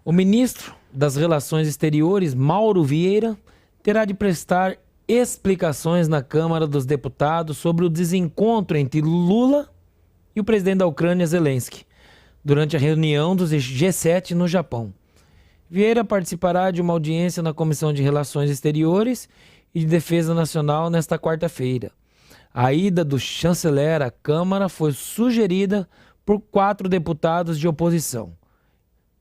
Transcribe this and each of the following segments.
O ministro das Relações Exteriores, Mauro Vieira, terá de prestar explicações na Câmara dos Deputados sobre o desencontro entre Lula e o presidente da Ucrânia, Zelensky, durante a reunião dos G7 no Japão. Vieira participará de uma audiência na Comissão de Relações Exteriores e de Defesa Nacional nesta quarta-feira. A ida do chanceler à Câmara foi sugerida por 4 deputados de oposição: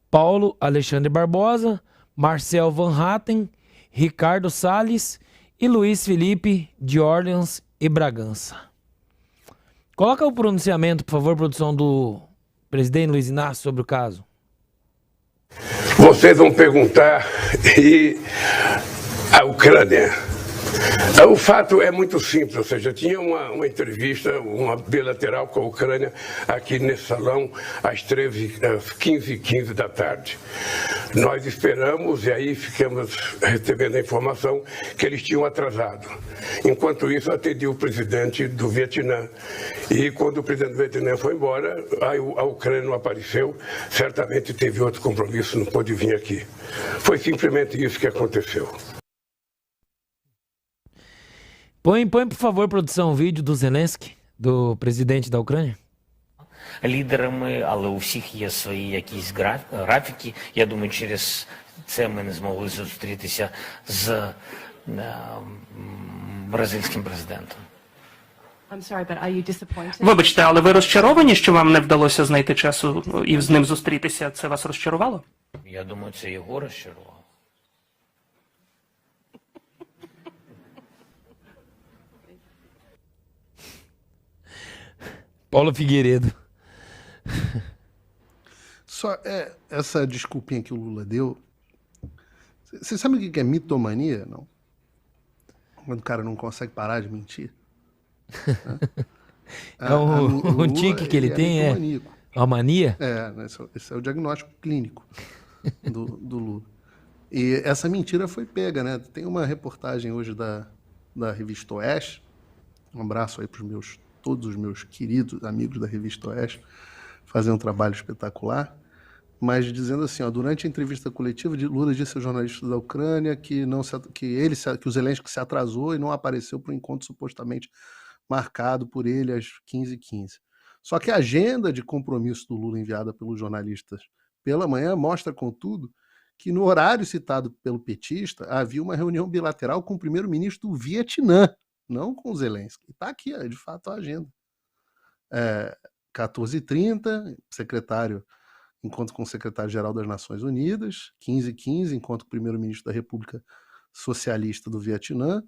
Paulo Alexandre Barbosa, Marcel Van Hatten, Ricardo Salles e Luiz Felipe de Orleans e Bragança. Coloca o pronunciamento, por favor, produção, do presidente Luiz Inácio sobre o caso. Vocês vão perguntar, e a Ucrânia? O fato é muito simples, ou seja, tinha uma entrevista, uma bilateral com a Ucrânia aqui nesse salão às 15h15 da tarde. Nós esperamos e aí ficamos recebendo a informação que eles tinham atrasado. Enquanto isso, atendi o presidente do Vietnã. E quando o presidente do Vietnã foi embora, a Ucrânia não apareceu, certamente teve outro compromisso, não pôde vir aqui. Foi simplesmente isso que aconteceu. Põe, por favor, produção, o vídeo do Zelensky, do presidente da Ucрania. Лідерами, але у всіх є свої якісь графіки. Я думаю, через це ми не змогли зустрітися з бразильським президентом. Вибачте, але ви розчаровані, що вам не вдалося знайти часу і з ним зустрітися? Це вас розчарувало? Я думаю, це його розчарувало. Paulo Figueiredo. Só essa desculpinha que o Lula deu. Você sabe o que é mitomania, não? Quando o cara não consegue parar de mentir. Um tique que ele tem, uma mania? Esse é o diagnóstico clínico do Lula. E essa mentira foi pega, né? Tem uma reportagem hoje da revista Oeste. Um abraço aí para todos os meus queridos amigos da revista Oeste, fazem um trabalho espetacular, mas dizendo assim, ó, durante a entrevista coletiva, Lula disse aos jornalistas da Ucrânia que o Zelensky se atrasou e não apareceu para o encontro supostamente marcado por ele às 15h15. Só que a agenda de compromisso do Lula enviada pelos jornalistas pela manhã mostra, contudo, que no horário citado pelo petista havia uma reunião bilateral com o primeiro-ministro do Vietnã, não com o Zelensky. Está aqui, de fato, a agenda. 14h30, encontro com o secretário-geral das Nações Unidas. 15h15, encontro com o primeiro-ministro da República Socialista do Vietnã.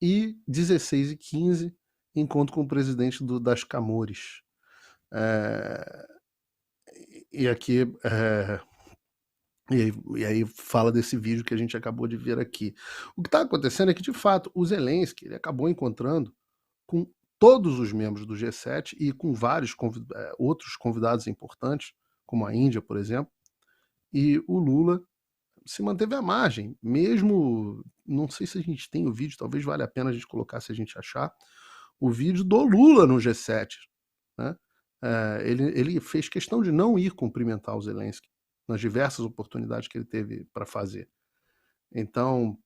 E 16h15, encontro com o presidente das Camores. E aqui... E aí fala desse vídeo que a gente acabou de ver aqui. O que está acontecendo é que, de fato, o Zelensky ele acabou encontrando com todos os membros do G7 e com vários outros convidados importantes, como a Índia, por exemplo, e o Lula se manteve à margem, mesmo, não sei se a gente tem o vídeo, talvez valha a pena a gente colocar se a gente achar, o vídeo do Lula no G7. Né? Ele fez questão de não ir cumprimentar o Zelensky nas diversas oportunidades que ele teve para fazer. Então,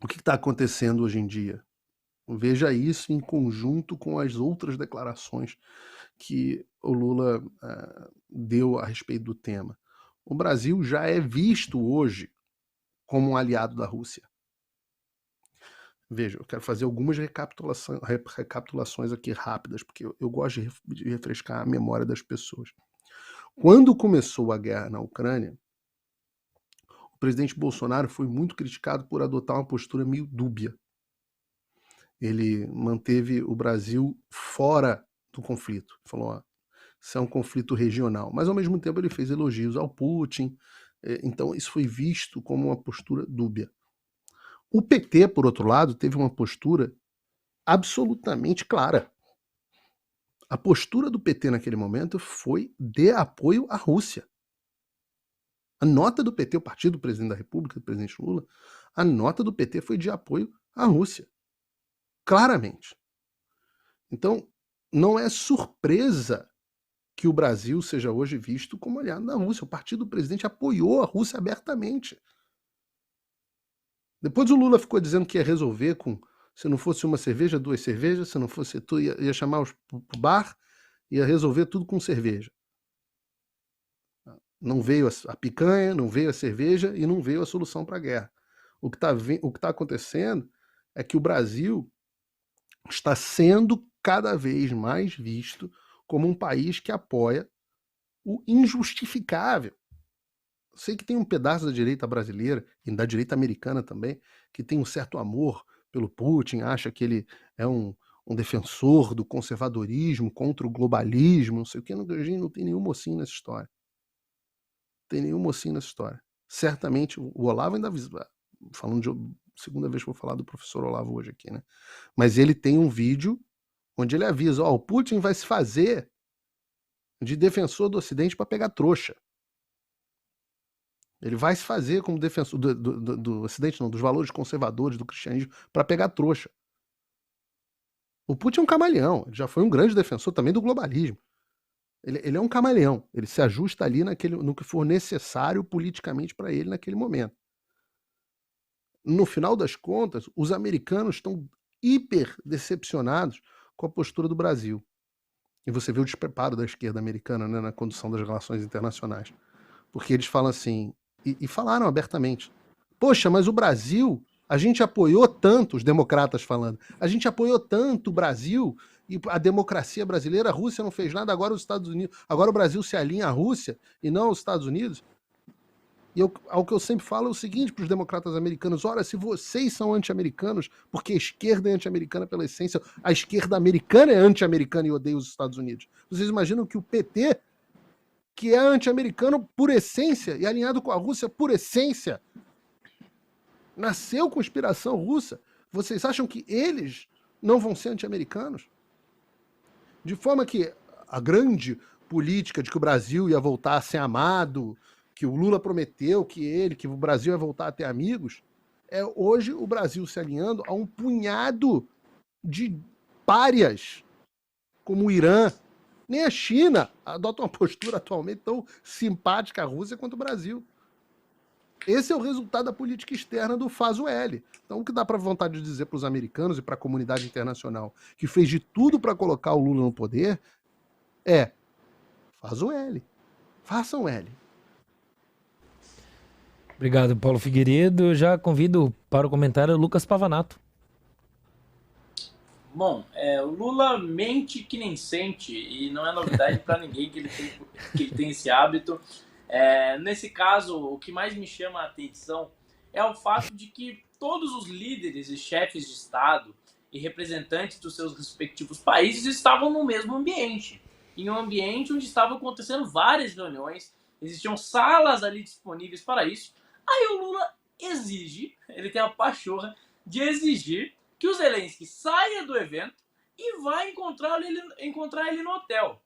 o que está acontecendo hoje em dia? Veja isso em conjunto com as outras declarações que o Lula deu a respeito do tema. O Brasil já é visto hoje como um aliado da Rússia. Veja, eu quero fazer algumas recapitulações aqui rápidas, porque eu gosto de refrescar a memória das pessoas. Quando começou a guerra na Ucrânia, o presidente Bolsonaro foi muito criticado por adotar uma postura meio dúbia. Ele manteve o Brasil fora do conflito. Falou, ó, isso é um conflito regional. Mas, ao mesmo tempo, ele fez elogios ao Putin. Então, isso foi visto como uma postura dúbia. O PT, por outro lado, teve uma postura absolutamente clara. A postura do PT naquele momento foi de apoio à Rússia. A nota do PT, o partido do presidente da República, do presidente Lula, a nota do PT foi de apoio à Rússia. Claramente. Então, não é surpresa que o Brasil seja hoje visto como aliado da Rússia. O partido do presidente apoiou a Rússia abertamente. Depois o Lula ficou dizendo que ia resolver com, se não fosse uma cerveja, 2 cervejas, se não fosse tu, ia chamar os pro bar, ia resolver tudo com cerveja. Não veio a picanha, não veio a cerveja e não veio a solução para a guerra. O que está acontecendo é que o Brasil está sendo cada vez mais visto como um país que apoia o injustificável. Eu sei que tem um pedaço da direita brasileira e da direita americana também que tem um certo amor pelo Putin, acha que ele é um defensor do conservadorismo contra o globalismo, não sei o que. A gente não tem nenhum mocinho nessa história. Tem nenhum mocinho nessa história. Certamente o Olavo ainda falando de segunda vez que eu vou falar do professor Olavo hoje aqui, né? Mas ele tem um vídeo onde ele avisa, o Putin vai se fazer de defensor do Ocidente para pegar trouxa. Ele vai se fazer como defensor do Ocidente, não, dos valores conservadores do cristianismo para pegar trouxa. O Putin é um camaleão, ele já foi um grande defensor também do globalismo. Ele é um camaleão, ele se ajusta ali no que for necessário politicamente para ele naquele momento. No final das contas, os americanos estão hiper decepcionados com a postura do Brasil. E você vê o despreparo da esquerda americana, né, na condução das relações internacionais. Porque eles falam assim, e falaram abertamente, poxa, mas o Brasil, a gente apoiou tanto, os democratas falando, a gente apoiou tanto o Brasil e a democracia brasileira, a Rússia não fez nada, agora os Estados Unidos, agora o Brasil se alinha à Rússia e não aos Estados Unidos. E ao que eu sempre falo é o seguinte para os democratas americanos, ora, se vocês são anti-americanos, porque a esquerda é anti-americana pela essência, a esquerda americana é anti-americana e odeia os Estados Unidos. Vocês imaginam que o PT, que é anti-americano por essência e alinhado com a Rússia por essência, nasceu com inspiração russa, vocês acham que eles não vão ser anti-americanos? De forma que a grande política de que o Brasil ia voltar a ser amado, que o Lula prometeu que o Brasil ia voltar a ter amigos, é hoje o Brasil se alinhando a um punhado de párias, como o Irã. Nem a China adota uma postura atualmente tão simpática à Rússia quanto o Brasil. Esse é o resultado da política externa do faz o L. Então, o que dá para vontade de dizer para os americanos e para a comunidade internacional que fez de tudo para colocar o Lula no poder é: faz o L. Façam L. Obrigado, Paulo Figueiredo. Eu já convido para o comentário o Lucas Pavanato. Bom, o Lula mente que nem sente, e não é novidade para ninguém que ele tem esse hábito. Nesse caso, o que mais me chama a atenção é o fato de que todos os líderes e chefes de Estado e representantes dos seus respectivos países estavam no mesmo ambiente. Em um ambiente onde estavam acontecendo várias reuniões, existiam salas ali disponíveis para isso. Aí o Lula exige, ele tem a pachorra de exigir que o Zelensky saia do evento e vai encontrar ele no hotel.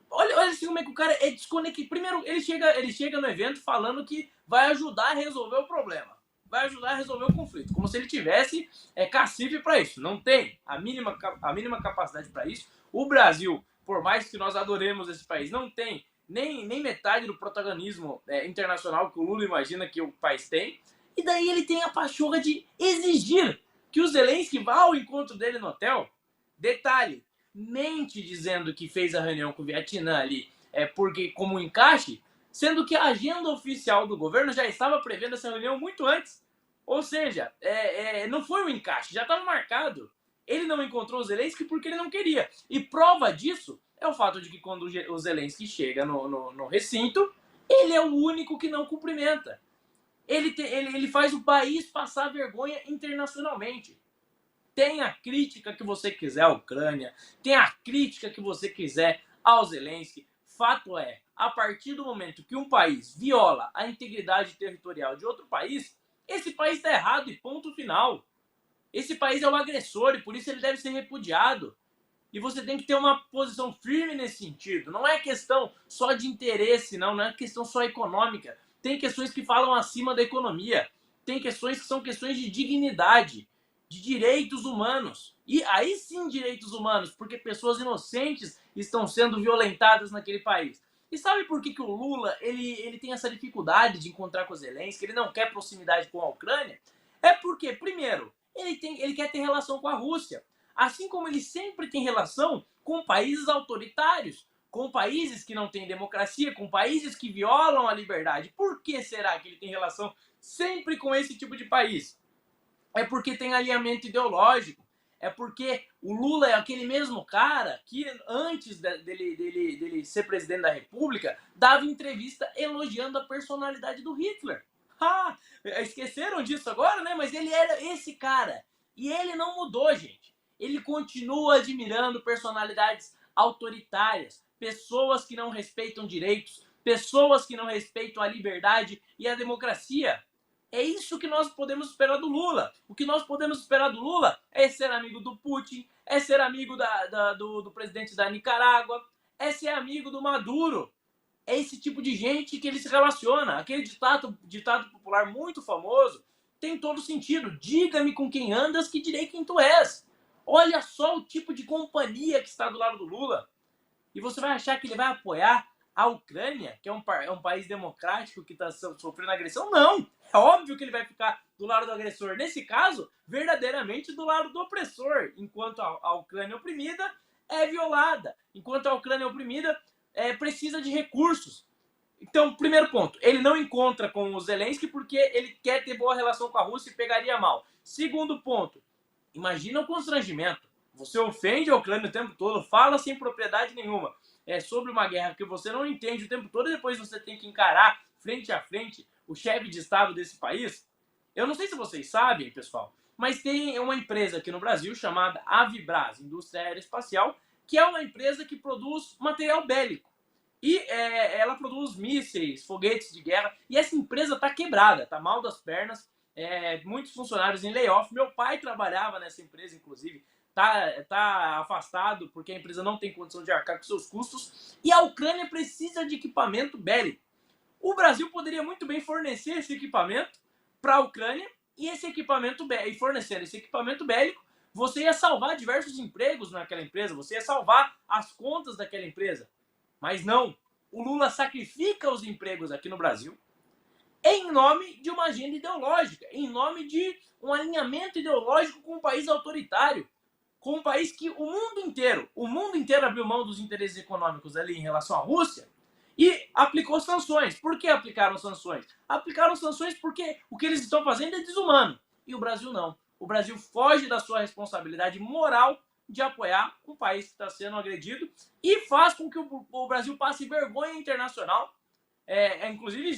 Olha assim como é que o cara é desconectado. Primeiro, ele chega no evento falando que vai ajudar a resolver o problema. Vai ajudar a resolver o conflito. Como se ele tivesse cacife para isso. Não tem a mínima capacidade para isso. O Brasil, por mais que nós adoremos esse país, não tem nem metade do protagonismo internacional que o Lula imagina que o país tem. E daí ele tem a pachorra de exigir que o Zelensky vá ao encontro dele no hotel. Detalhe, mente dizendo que fez a reunião com o Vietnã ali porque como um encaixe, sendo que a agenda oficial do governo já estava prevendo essa reunião muito antes. Ou seja, não foi um encaixe, já estava marcado. Ele não encontrou o Zelensky porque ele não queria. E prova disso é o fato de que quando o Zelensky chega no recinto, ele é o único que não cumprimenta. Ele faz o país passar vergonha internacionalmente. Tem a crítica que você quiser à Ucrânia, tem a crítica que você quiser ao Zelensky. Fato é, a partir do momento que um país viola a integridade territorial de outro país, esse país está errado e ponto final. Esse país é o agressor e por isso ele deve ser repudiado. E você tem que ter uma posição firme nesse sentido. Não é questão só de interesse, não é questão só econômica. Tem questões que falam acima da economia. Tem questões que são questões de dignidade. de direitos humanos. E aí sim direitos humanos, porque pessoas inocentes estão sendo violentadas naquele país. E sabe por que o Lula ele tem essa dificuldade de encontrar com o Zelensky, ele não quer proximidade com a Ucrânia? É porque, primeiro, ele quer ter relação com a Rússia. Assim como ele sempre tem relação com países autoritários, com países que não têm democracia, com países que violam a liberdade. Por que será que ele tem relação sempre com esse tipo de país? É porque tem alinhamento ideológico. É porque o Lula é aquele mesmo cara que, antes dele ser presidente da República, dava entrevista elogiando a personalidade do Hitler. Esqueceram disso agora, né? Mas ele era esse cara. E ele não mudou, gente. Ele continua admirando personalidades autoritárias, pessoas que não respeitam direitos, pessoas que não respeitam a liberdade e a democracia. É isso que nós podemos esperar do Lula. O que nós podemos esperar do Lula é ser amigo do Putin, é ser amigo do presidente da Nicarágua, é ser amigo do Maduro. É esse tipo de gente que ele se relaciona. Aquele ditado popular muito famoso tem todo sentido. Diga-me com quem andas que direi quem tu és. Olha só o tipo de companhia que está do lado do Lula. E você vai achar que ele vai apoiar a Ucrânia, que é um país democrático que está sofrendo agressão? Não! É óbvio que ele vai ficar do lado do agressor. Nesse caso, verdadeiramente do lado do opressor. Enquanto a Ucrânia oprimida é violada. Enquanto a Ucrânia oprimida precisa de recursos. Então, primeiro ponto, ele não encontra com o Zelensky porque ele quer ter boa relação com a Rússia e pegaria mal. Segundo ponto, imagina o constrangimento. Você ofende a Ucrânia o tempo todo, fala sem propriedade nenhuma. É sobre uma guerra que você não entende o tempo todo e depois você tem que encarar frente a frente o chefe de Estado desse país. Eu não sei se vocês sabem, pessoal, mas tem uma empresa aqui no Brasil chamada Avibras, Indústria Aeroespacial, que é uma empresa que produz material bélico. E ela produz mísseis, foguetes de guerra, e essa empresa está quebrada, está mal das pernas, muitos funcionários em layoff. Meu pai trabalhava nessa empresa, inclusive, tá afastado porque a empresa não tem condição de arcar com seus custos, e a Ucrânia precisa de equipamento bélico. O Brasil poderia muito bem fornecer esse equipamento para a Ucrânia, e fornecendo esse equipamento bélico, você ia salvar diversos empregos naquela empresa, você ia salvar as contas daquela empresa. Mas não, o Lula sacrifica os empregos aqui no Brasil em nome de uma agenda ideológica, em nome de um alinhamento ideológico com um país autoritário, com um país que o mundo inteiro abriu mão dos interesses econômicos ali em relação à Rússia e aplicou sanções. Por que aplicaram sanções? Aplicaram sanções porque o que eles estão fazendo é desumano. E o Brasil não. O Brasil foge da sua responsabilidade moral de apoiar um país que está sendo agredido e faz com que o Brasil passe vergonha internacional. Inclusive,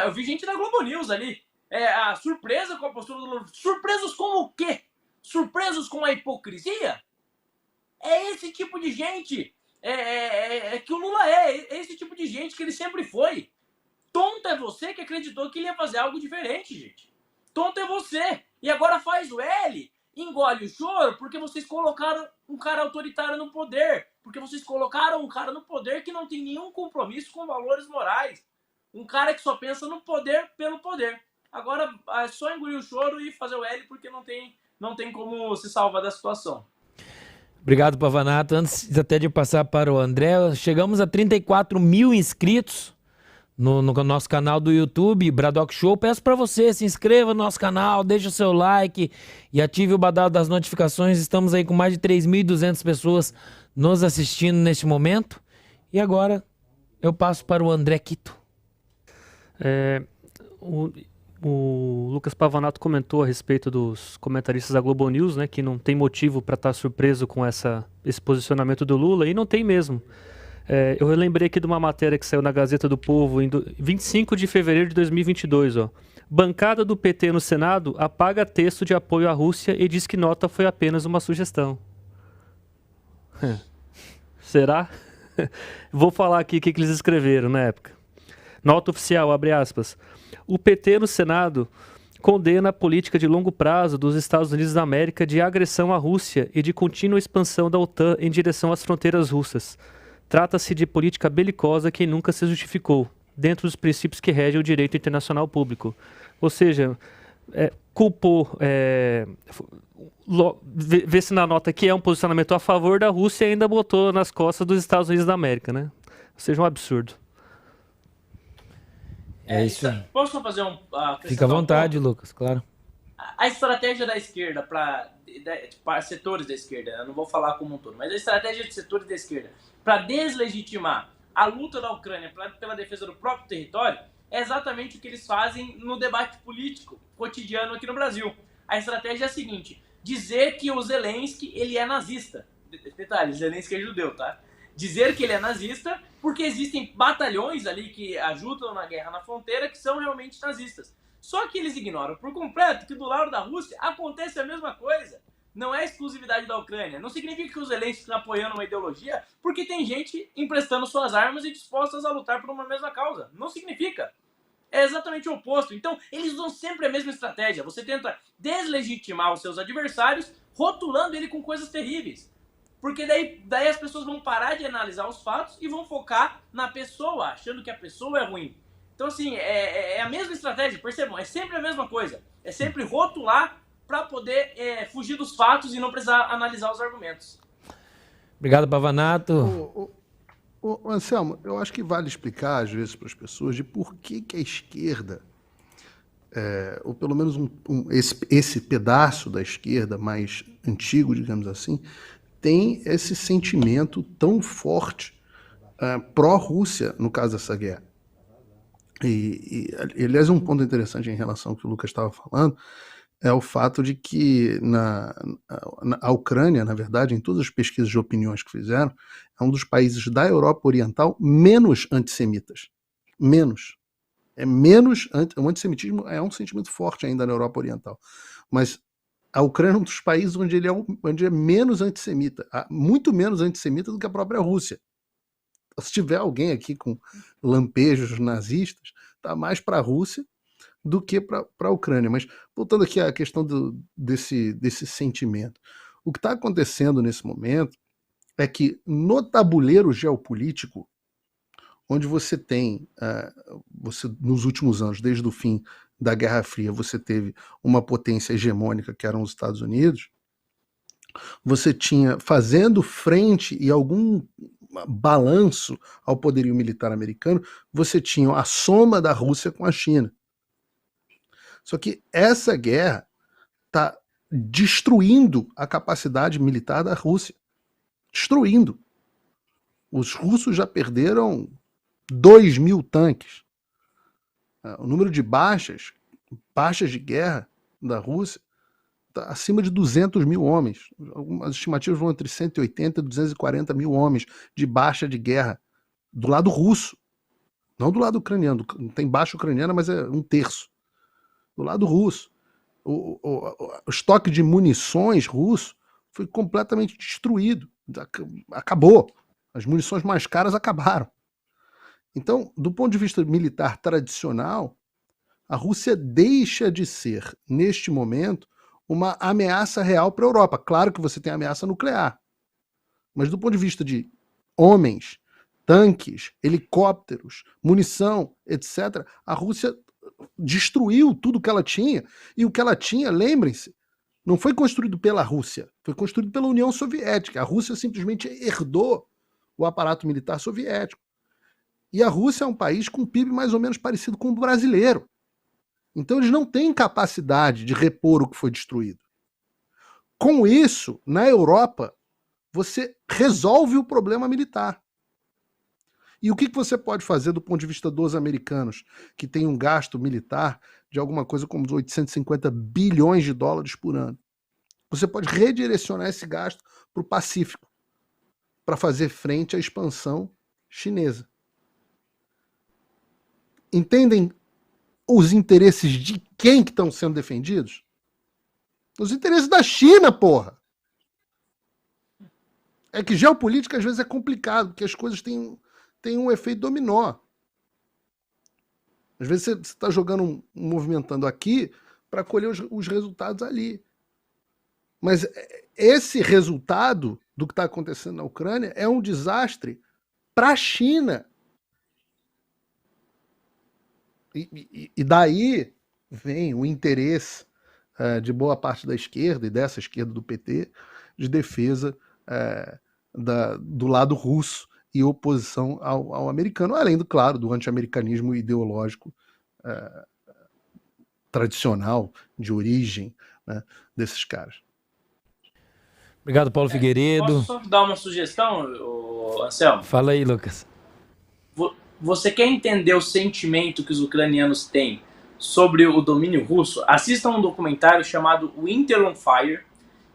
eu vi gente da Globo News ali, a surpresa com a postura do Lula. Surpresos com o quê? Surpresos com a hipocrisia? É esse tipo de gente que o Lula é esse tipo de gente que ele sempre foi. Tonto é você que acreditou que ele ia fazer algo diferente, gente. Tonto é você. E agora faz o L, engole o choro, porque vocês colocaram um cara autoritário no poder. Porque vocês colocaram um cara no poder que não tem nenhum compromisso com valores morais. Um cara que só pensa no poder pelo poder. Agora é só engolir o choro e fazer o L, porque não tem como se salvar da situação. Obrigado, Pavanato. Antes até de passar para o André, chegamos a 34 mil inscritos no nosso canal do YouTube, Bradock Show. Peço para você, se inscreva no nosso canal, deixe o seu like e ative o badalo das notificações. Estamos aí com mais de 3.200 pessoas nos assistindo neste momento. E agora eu passo para o André Quito. O Lucas Pavanato comentou a respeito dos comentaristas da Globo News, né, que não tem motivo para estar surpreso com esse posicionamento do Lula, e não tem mesmo. Eu lembrei aqui de uma matéria que saiu na Gazeta do Povo em 25 de fevereiro de 2022. Bancada do PT no Senado apaga texto de apoio à Rússia e diz que nota foi apenas uma sugestão. Será? Vou falar aqui o que eles escreveram na época. Nota oficial, abre aspas. O PT no Senado condena a política de longo prazo dos Estados Unidos da América de agressão à Rússia e de contínua expansão da OTAN em direção às fronteiras russas. Trata-se de política belicosa que nunca se justificou, dentro dos princípios que regem o direito internacional público. Ou seja, culpou, vê se na nota que é um posicionamento a favor da Rússia e ainda botou nas costas dos Estados Unidos da América, né? Ou seja, um absurdo. É isso aí. Posso só fazer Fica à vontade, Lucas, claro. A estratégia da esquerda para setores da esquerda, eu não vou falar como um todo, mas a estratégia de setores da esquerda para deslegitimar a luta da Ucrânia pela defesa do próprio território é exatamente o que eles fazem no debate político cotidiano aqui no Brasil. A estratégia é a seguinte: dizer que o Zelensky ele é nazista. Detalhe, Zelensky é judeu, tá? Dizer que ele é nazista porque existem batalhões ali que ajudam na guerra na fronteira que são realmente nazistas. Só que eles ignoram por completo que do lado da Rússia acontece a mesma coisa. Não é exclusividade da Ucrânia. Não significa que os Zelensky estão apoiando uma ideologia porque tem gente emprestando suas armas e dispostas a lutar por uma mesma causa. Não significa. É exatamente o oposto. Então, eles usam sempre a mesma estratégia. Você tenta deslegitimar os seus adversários, rotulando ele com coisas terríveis. Porque daí as pessoas vão parar de analisar os fatos e vão focar na pessoa, achando que a pessoa é ruim. Então, assim, é a mesma estratégia, percebam, é sempre a mesma coisa. É sempre rotular para poder fugir dos fatos e não precisar analisar os argumentos. Obrigado, Pavanato. Anselmo, eu acho que vale explicar, às vezes, para as pessoas de por que a esquerda, ou pelo menos esse pedaço da esquerda mais antigo, digamos assim, tem esse sentimento tão forte pró-Rússia no caso dessa guerra. E, aliás, um ponto interessante em relação ao que o Lucas estava falando é o fato de que a Ucrânia, na verdade, em todas as pesquisas de opiniões que fizeram, é um dos países da Europa Oriental menos antissemitas. Menos. O antissemitismo é um sentimento forte ainda na Europa Oriental. Mas a Ucrânia é um dos países onde ele é menos antissemita. Muito menos antissemita do que a própria Rússia. Se tiver alguém aqui com lampejos nazistas, está mais para a Rússia do que para a Ucrânia. Mas voltando aqui à questão desse sentimento. O que está acontecendo nesse momento é que no tabuleiro geopolítico, onde você tem, nos últimos anos, desde o fim da Guerra Fria, você teve uma potência hegemônica que eram os Estados Unidos, você tinha fazendo frente e algum balanço ao poderio militar americano, você tinha a soma da Rússia com a China. Só que essa guerra está destruindo a capacidade militar da Rússia. Destruindo. Os russos já perderam 2.000 tanques. O número de baixas de guerra da Rússia está acima de 200 mil homens. As estimativas vão entre 180 e 240 mil homens de baixa de guerra do lado russo. Não do lado ucraniano. Tem baixa ucraniana, mas é 1/3. Do lado russo. O estoque de munições russo foi completamente destruído. Acabou. As munições mais caras acabaram. Então, do ponto de vista militar tradicional, a Rússia deixa de ser, neste momento, uma ameaça real para a Europa. Claro que você tem ameaça nuclear. Mas do ponto de vista de homens, tanques, helicópteros, munição, etc., a Rússia destruiu tudo que ela tinha. E o que ela tinha, lembrem-se, não foi construído pela Rússia, foi construído pela União Soviética. A Rússia simplesmente herdou o aparato militar soviético. E a Rússia é um país com um PIB mais ou menos parecido com o brasileiro. Então eles não têm capacidade de repor o que foi destruído. Com isso, na Europa, você resolve o problema militar. E o que você pode fazer do ponto de vista dos americanos, que tem um gasto militar de alguma coisa como 850 bilhões de dólares por ano? Você pode redirecionar esse gasto para o Pacífico, para fazer frente à expansão chinesa. Entendem os interesses de quem que estão sendo defendidos? Os interesses da China, porra! É que geopolítica às vezes é complicado, porque as coisas têm um efeito dominó. Às vezes você está jogando, movimentando aqui para colher os resultados ali. Mas esse resultado do que está acontecendo na Ucrânia é um desastre para a China. E daí vem o interesse de boa parte da esquerda e dessa esquerda do PT de defesa do lado russo e oposição ao americano, além, claro, do anti-americanismo ideológico tradicional, de origem, né, desses caras. Obrigado, Paulo Figueiredo. Posso só dar uma sugestão, Anselmo? Fala aí, Lucas. Você quer entender o sentimento que os ucranianos têm sobre o domínio russo? Assista um documentário chamado Winter on Fire,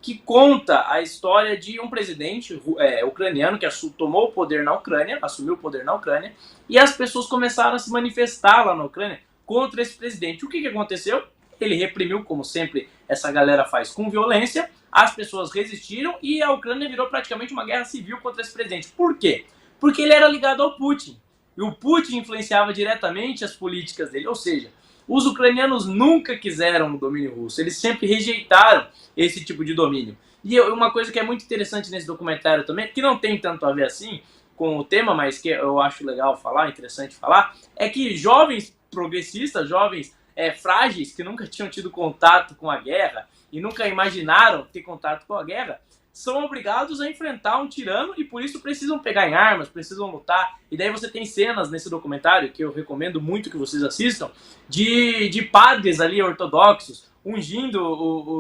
que conta a história de um presidente ucraniano que tomou o poder na Ucrânia, assumiu o poder na Ucrânia, e as pessoas começaram a se manifestar lá na Ucrânia contra esse presidente. O que aconteceu? Ele reprimiu, como sempre essa galera faz, com violência, as pessoas resistiram e a Ucrânia virou praticamente uma guerra civil contra esse presidente. Por quê? Porque ele era ligado ao Putin. E o Putin influenciava diretamente as políticas dele. Ou seja, os ucranianos nunca quiseram o domínio russo. Eles sempre rejeitaram esse tipo de domínio. E uma coisa que é muito interessante nesse documentário também, que não tem tanto a ver assim com o tema, mas que eu acho legal falar, interessante falar, é que jovens progressistas, jovens frágeis, que nunca tinham tido contato com a guerra e nunca imaginaram ter contato com a guerra, são obrigados a enfrentar um tirano e por isso precisam pegar em armas, precisam lutar. E daí você tem cenas nesse documentário, que eu recomendo muito que vocês assistam, de padres ali ortodoxos ungindo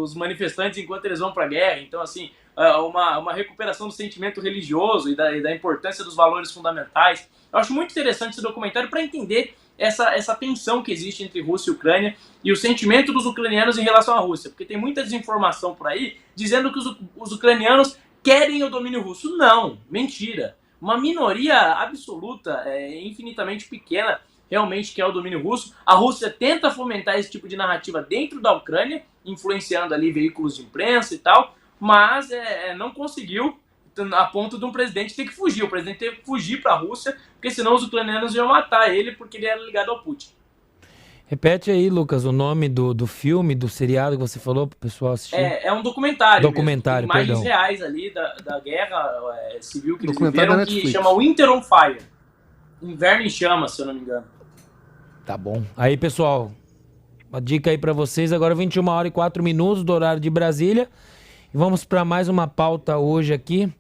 os manifestantes enquanto eles vão para a guerra. Então, assim, uma recuperação do sentimento religioso e da importância dos valores fundamentais. Eu acho muito interessante esse documentário para entender essa tensão que existe entre Rússia e Ucrânia e o sentimento dos ucranianos em relação à Rússia. Porque tem muita desinformação por aí dizendo que os ucranianos querem o domínio russo. Não, mentira. Uma minoria absoluta, infinitamente pequena, realmente quer o domínio russo. A Rússia tenta fomentar esse tipo de narrativa dentro da Ucrânia, influenciando ali veículos de imprensa e tal, mas não conseguiu, a ponto de um presidente ter que fugir. O presidente teve que fugir para a Rússia, porque senão os ucranianos iam matar ele, porque ele era ligado ao Putin. Repete aí, Lucas, o nome do filme, do seriado que você falou para o pessoal assistir. É um documentário. Documentário, mesmo, imagens perdão. reais ali da guerra civil que eles Documentário viveram, da que Netflix. chama Winter on Fire. Inverno em Chamas, se eu não me engano. Tá bom. Aí, pessoal, uma dica aí para vocês. Agora 21h04 do horário de Brasília. E vamos para mais uma pauta hoje aqui.